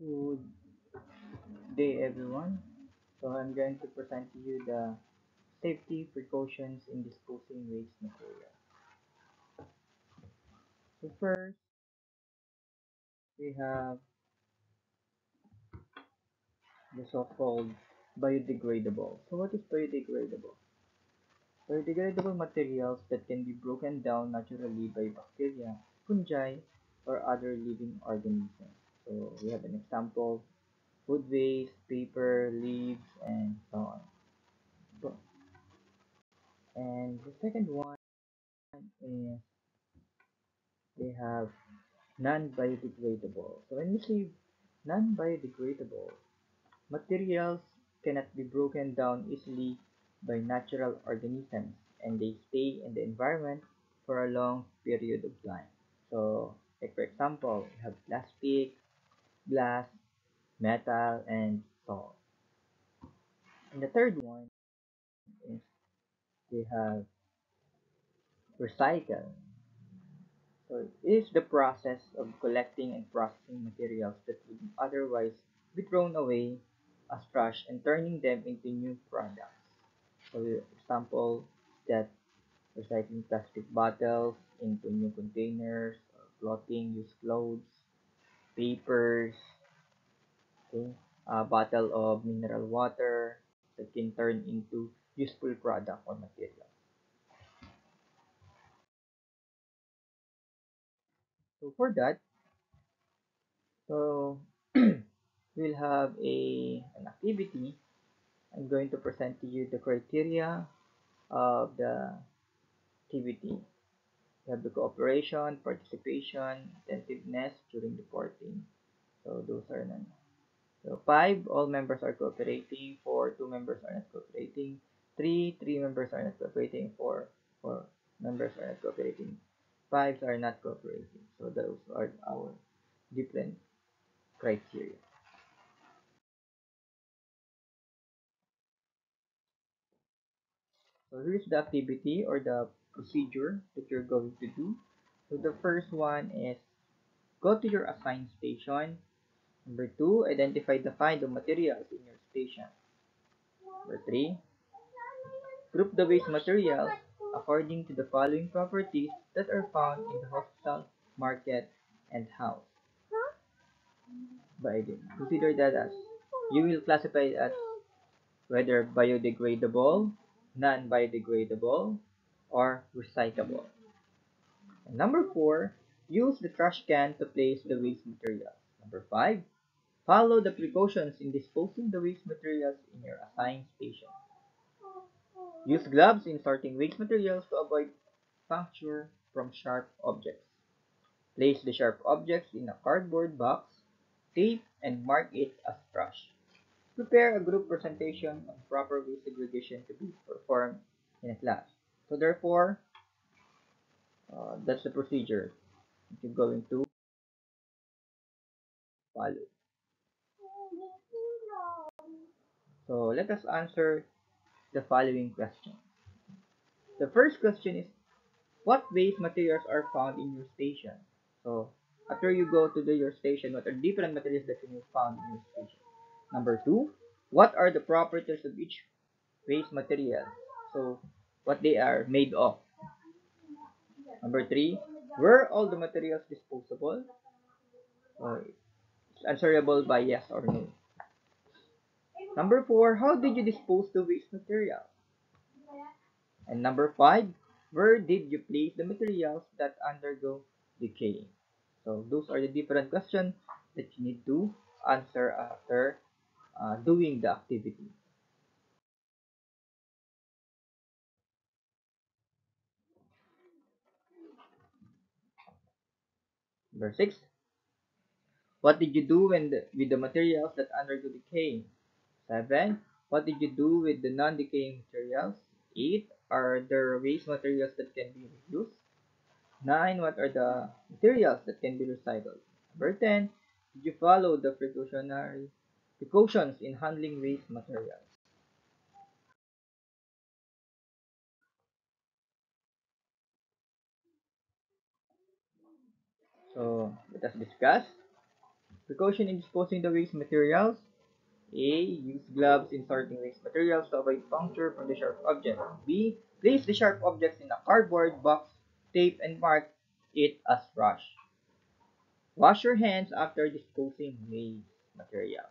Good day, everyone. So I'm going to present to you the safety precautions in disposing waste material. So first, we have the so-called biodegradable. So what is biodegradable? Biodegradable materials that can be broken down naturally by bacteria, fungi, or other living organisms. So we have an example: food waste, paper, leaves, and so on. So, and the second one is they have non-biodegradable. So when we say non-biodegradable, materials cannot be broken down easily by natural organisms and they stay in the environment for a long period of time. So, like for example, we have plastic, glass, metal, and salt. And the third one is they have recycle. So it is the process of collecting and processing materials that would otherwise be thrown away as trash and turning them into new products. For example, that recycling plastic bottles into new containers, or clothing, used clothes, papers, okay, a bottle of mineral water that can turn into useful product or material. So for that, so we'll have an activity. I'm going to present to you the criteria of the activity. We have the cooperation, participation, attentiveness during reporting. So those are none. So 5, all members are cooperating. 4, 2 members are not cooperating. 3, 3 members are not cooperating. 4, 4 members are not cooperating. 5 are not cooperating. So those are our different criteria. So here's the activity or the procedure that you're going to do. So the first one is go to your assigned station. Number 2, identify the kind of materials in your station. Number 3, group the waste materials according to the following properties that are found in the hospital, market, and house. By the consider that as you will classify it as whether biodegradable, non-biodegradable, or recyclable. And number 4, use the trash can to place the waste materials. Number 5, follow the precautions in disposing the waste materials in your assigned station. Use gloves in sorting waste materials to avoid puncture from sharp objects. Place the sharp objects in a cardboard box, tape, and mark it as trash. Prepare a group presentation on proper waste segregation to be performed in a class. So therefore, that's the procedure that you're going to follow. So let us answer the following questions. The first question is, what waste materials are found in your station? So after you go to your station, what are different materials that can be found in your station? Number 2, what are the properties of each waste material? So what they are made of. Number 3, were all the materials disposable? It's answerable by yes or no. Number 4, how did you dispose the waste material? And number 5, where did you place the materials that undergo decay? So those are the different questions that you need to answer after doing the activity. Number 6, what did you do with the materials that undergo decay? 7, what did you do with the non-decaying materials? 8, are there waste materials that can be reused? 9, what are the materials that can be recycled? Number 10, did you follow the precautionary precautions in handling waste materials? So let us discuss. Precaution in disposing the waste materials. A. Use gloves in sorting waste materials to avoid puncture from the sharp objects. B. Place the sharp objects in a cardboard box, tape, and mark it as trash. Wash your hands after disposing waste material.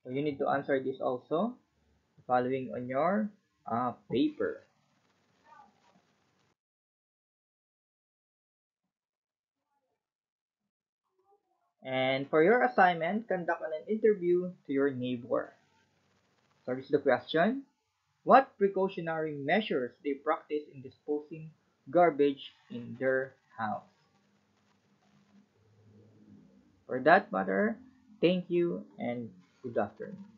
So you need to answer this also, following on your paper. And for your assignment, conduct an interview to your neighbor. So this is the question. What precautionary measures they practice in disposing garbage in their house? For that matter, thank you and good afternoon.